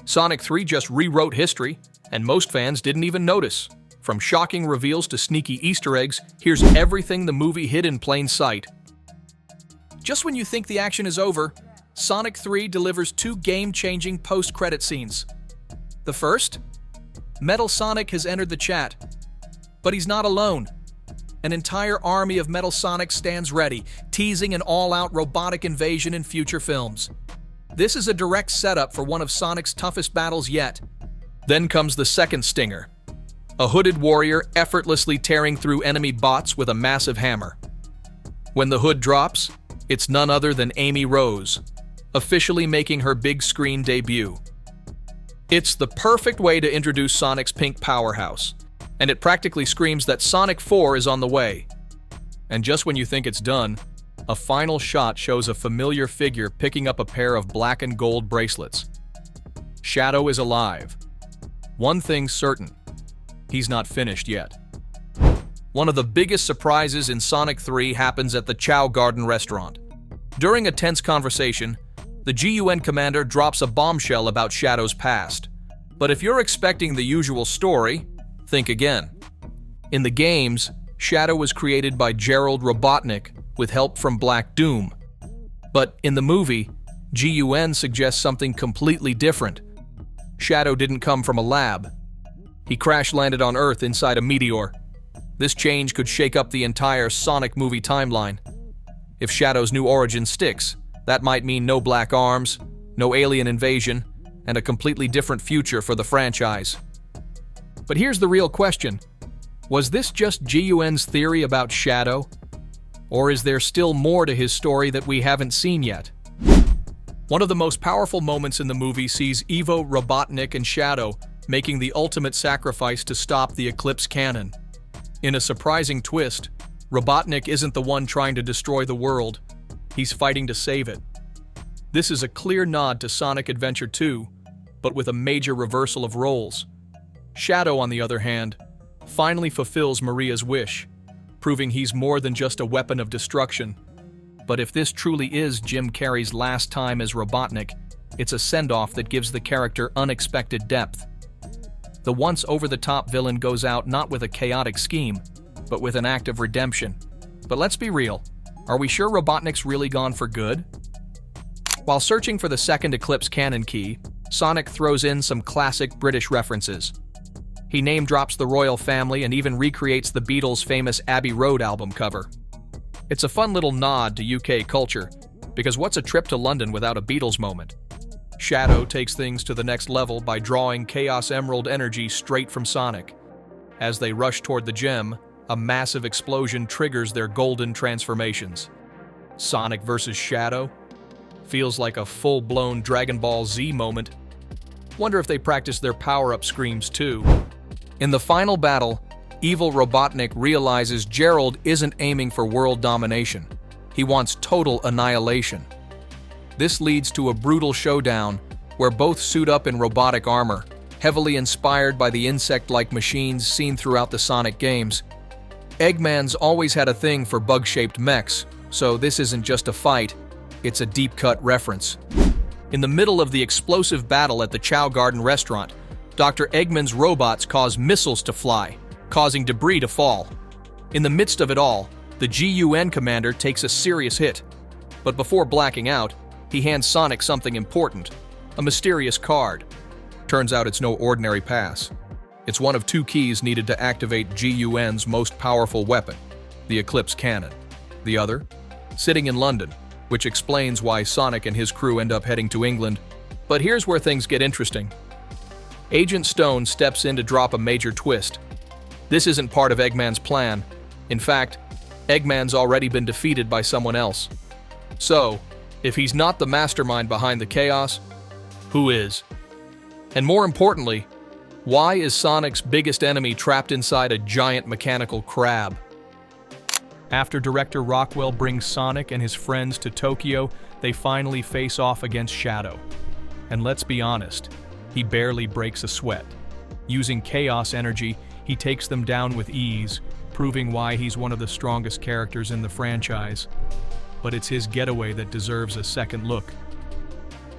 Sonic 3 just rewrote history, and most fans didn't even notice. From shocking reveals to sneaky Easter eggs, here's everything the movie hid in plain sight. Just when you think the action is over, Sonic 3 delivers two game-changing post-credit scenes. The first? Metal Sonic has entered the chat. But he's not alone. An entire army of Metal Sonic stands ready, teasing an all-out robotic invasion in future films. This is a direct setup for one of Sonic's toughest battles yet. Then comes the second stinger. A hooded warrior effortlessly tearing through enemy bots with a massive hammer. When the hood drops, it's none other than Amy Rose, officially making her big screen debut. It's the perfect way to introduce Sonic's pink powerhouse, and it practically screams that Sonic 4 is on the way. And just when you think it's done, a final shot shows a familiar figure picking up a pair of black and gold bracelets. Shadow is alive. One thing's certain, he's not finished yet. One of the biggest surprises in Sonic 3 happens at the Chow Garden restaurant. During a tense conversation, the GUN commander drops a bombshell about Shadow's past. But if you're expecting the usual story, think again. In the games, Shadow was created by Gerald Robotnik with help from Black Doom. But in the movie, GUN suggests something completely different. Shadow didn't come from a lab. He crash-landed on Earth inside a meteor. This change could shake up the entire Sonic movie timeline. If Shadow's new origin sticks, that might mean no Black Arms, no alien invasion, and a completely different future for the franchise. But here's the real question. Was this just GUN's theory about Shadow? Or is there still more to his story that we haven't seen yet? One of the most powerful moments in the movie sees Ivo, Robotnik, and Shadow making the ultimate sacrifice to stop the Eclipse Cannon. In a surprising twist, Robotnik isn't the one trying to destroy the world. He's fighting to save it. This is a clear nod to Sonic Adventure 2, but with a major reversal of roles. Shadow, on the other hand, finally fulfills Maria's wish, proving he's more than just a weapon of destruction. But if this truly is Jim Carrey's last time as Robotnik, it's a send-off that gives the character unexpected depth. The once over-the-top villain goes out not with a chaotic scheme, but with an act of redemption. But let's be real, are we sure Robotnik's really gone for good? While searching for the second Eclipse Cannon key, Sonic throws in some classic British references. He name-drops the royal family and even recreates the Beatles' famous Abbey Road album cover. It's a fun little nod to UK culture, because what's a trip to London without a Beatles moment? Shadow takes things to the next level by drawing Chaos Emerald energy straight from Sonic. As they rush toward the gem, a massive explosion triggers their golden transformations. Sonic versus Shadow? Feels like a full-blown Dragon Ball Z moment. Wonder if they practice their power-up screams too. In the final battle, evil Robotnik realizes Gerald isn't aiming for world domination. He wants total annihilation. This leads to a brutal showdown where both suit up in robotic armor, heavily inspired by the insect-like machines seen throughout the Sonic games. Eggman's always had a thing for bug-shaped mechs, so this isn't just a fight, it's a deep-cut reference. In the middle of the explosive battle at the Chow Garden restaurant, Dr. Eggman's robots cause missiles to fly, causing debris to fall. In the midst of it all, the GUN commander takes a serious hit. But before blacking out, he hands Sonic something important, a mysterious card. Turns out it's no ordinary pass. It's one of two keys needed to activate GUN's most powerful weapon, the Eclipse Cannon. The other? Sitting in London, which explains why Sonic and his crew end up heading to England. But here's where things get interesting. Agent Stone steps in to drop a major twist. This isn't part of Eggman's plan. In fact, Eggman's already been defeated by someone else. So, if he's not the mastermind behind the chaos, who is? And more importantly, why is Sonic's biggest enemy trapped inside a giant mechanical crab? After Director Rockwell brings Sonic and his friends to Tokyo, they finally face off against Shadow. And let's be honest, he barely breaks a sweat. Using chaos energy, he takes them down with ease, proving why he's one of the strongest characters in the franchise. But it's his getaway that deserves a second look.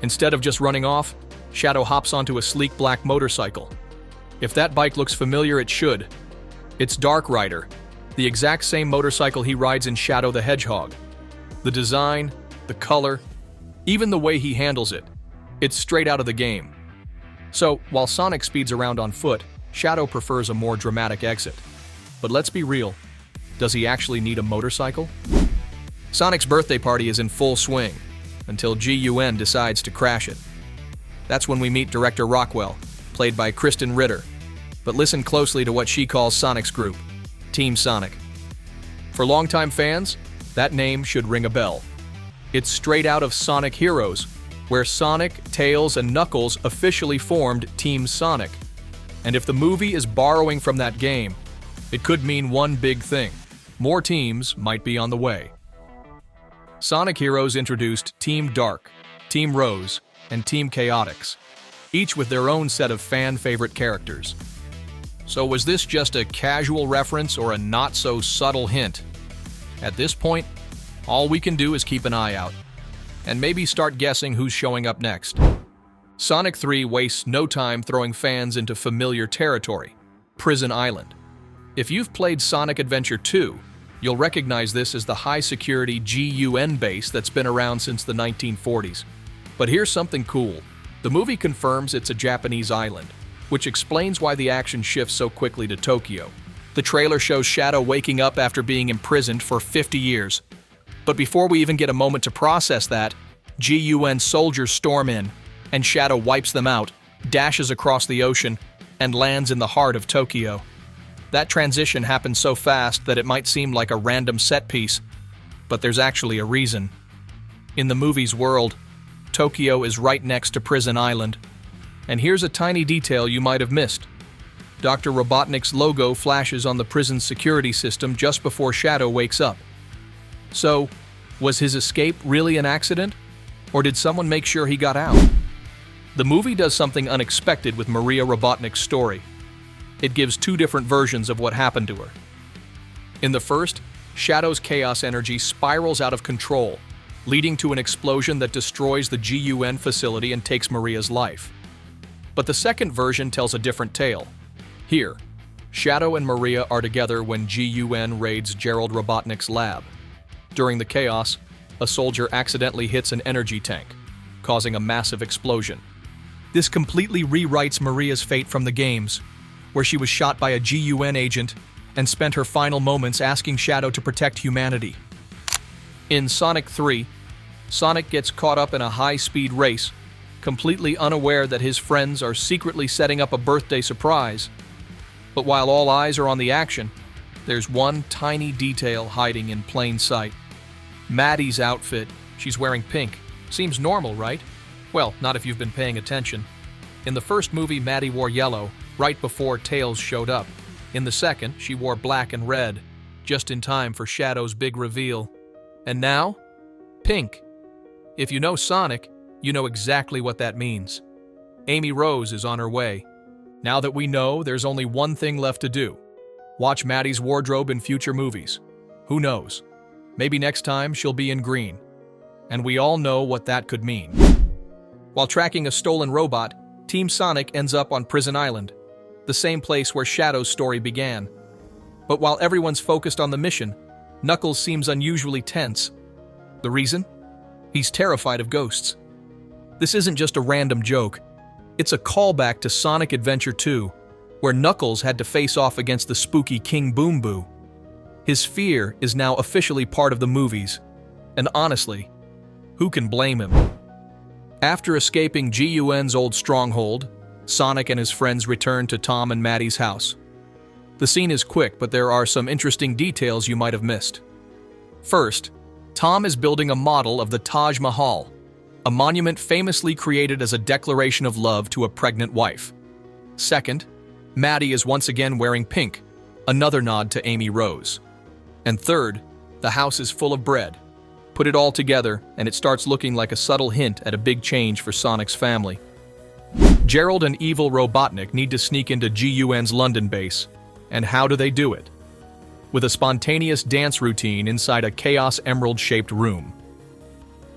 Instead of just running off, Shadow hops onto a sleek black motorcycle. If that bike looks familiar, it should. It's Dark Rider, the exact same motorcycle he rides in Shadow the Hedgehog. The design, the color, even the way he handles it, it's straight out of the game. So, while Sonic speeds around on foot, Shadow prefers a more dramatic exit. But let's be real, does he actually need a motorcycle? Sonic's birthday party is in full swing, until GUN decides to crash it. That's when we meet Director Rockwell, played by Kristen Ritter. But listen closely to what she calls Sonic's group, Team Sonic. For longtime fans, that name should ring a bell. It's straight out of Sonic Heroes, where Sonic, Tails, and Knuckles officially formed Team Sonic. And if the movie is borrowing from that game, it could mean one big thing. More teams might be on the way. Sonic Heroes introduced Team Dark, Team Rose, and Team Chaotix, each with their own set of fan-favorite characters. So was this just a casual reference or a not-so-subtle hint? At this point, all we can do is keep an eye out, and maybe start guessing who's showing up next. Sonic 3 wastes no time throwing fans into familiar territory, Prison Island. If you've played Sonic Adventure 2, you'll recognize this as the high-security GUN base that's been around since the 1940s. But here's something cool. The movie confirms it's a Japanese island, which explains why the action shifts so quickly to Tokyo. The trailer shows Shadow waking up after being imprisoned for 50 years. But before we even get a moment to process that, GUN soldiers storm in, and Shadow wipes them out, dashes across the ocean, and lands in the heart of Tokyo. That transition happens so fast that it might seem like a random set piece, but there's actually a reason. In the movie's world, Tokyo is right next to Prison Island. And here's a tiny detail you might have missed. Dr. Robotnik's logo flashes on the prison's security system just before Shadow wakes up. So, was his escape really an accident? Or did someone make sure he got out? The movie does something unexpected with Maria Robotnik's story. It gives two different versions of what happened to her. In the first, Shadow's chaos energy spirals out of control, leading to an explosion that destroys the GUN facility and takes Maria's life. But the second version tells a different tale. Here, Shadow and Maria are together when GUN raids Gerald Robotnik's lab. During the chaos, a soldier accidentally hits an energy tank, causing a massive explosion. This completely rewrites Maria's fate from the games, where she was shot by a GUN agent and spent her final moments asking Shadow to protect humanity. In Sonic 3, Sonic gets caught up in a high-speed race, completely unaware that his friends are secretly setting up a birthday surprise. But while all eyes are on the action, there's one tiny detail hiding in plain sight. Maddie's outfit, she's wearing pink, seems normal, right? Well, not if you've been paying attention. In the first movie, Maddie wore yellow, right before Tails showed up. In the second, she wore black and red, just in time for Shadow's big reveal. And now, pink. If you know Sonic, you know exactly what that means. Amy Rose is on her way. Now that we know, there's only one thing left to do. Watch Maddie's wardrobe in future movies. Who knows? Maybe next time she'll be in green. And we all know what that could mean. While tracking a stolen robot, Team Sonic ends up on Prison Island, the same place where Shadow's story began. But while everyone's focused on the mission, Knuckles seems unusually tense. The reason? He's terrified of ghosts. This isn't just a random joke. It's a callback to Sonic Adventure 2, where Knuckles had to face off against the spooky King Boom Boo. His fear is now officially part of the movies, and honestly, who can blame him? After escaping GUN's old stronghold, Sonic and his friends return to Tom and Maddie's house. The scene is quick, but there are some interesting details you might have missed. First, Tom is building a model of the Taj Mahal, a monument famously created as a declaration of love to a pregnant wife. Second, Maddie is once again wearing pink, another nod to Amy Rose. And third, the house is full of bread. Put it all together, and it starts looking like a subtle hint at a big change for Sonic's family. Gerald and Evil Robotnik need to sneak into GUN's London base. And how do they do it? With a spontaneous dance routine inside a Chaos Emerald-shaped room.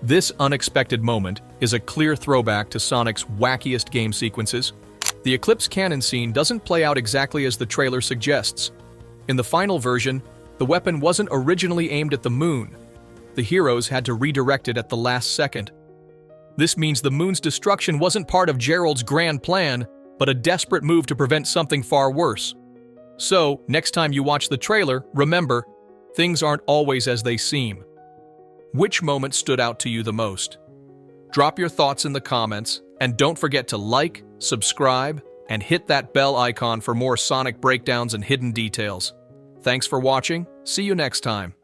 This unexpected moment is a clear throwback to Sonic's wackiest game sequences. The Eclipse cannon scene doesn't play out exactly as the trailer suggests. In the final version, the weapon wasn't originally aimed at the moon. The heroes had to redirect it at the last second. This means the moon's destruction wasn't part of Gerald's grand plan, but a desperate move to prevent something far worse. So, next time you watch the trailer, remember, things aren't always as they seem. Which moment stood out to you the most? Drop your thoughts in the comments, and don't forget to like, subscribe, and hit that bell icon for more Sonic breakdowns and hidden details. Thanks for watching. See you next time.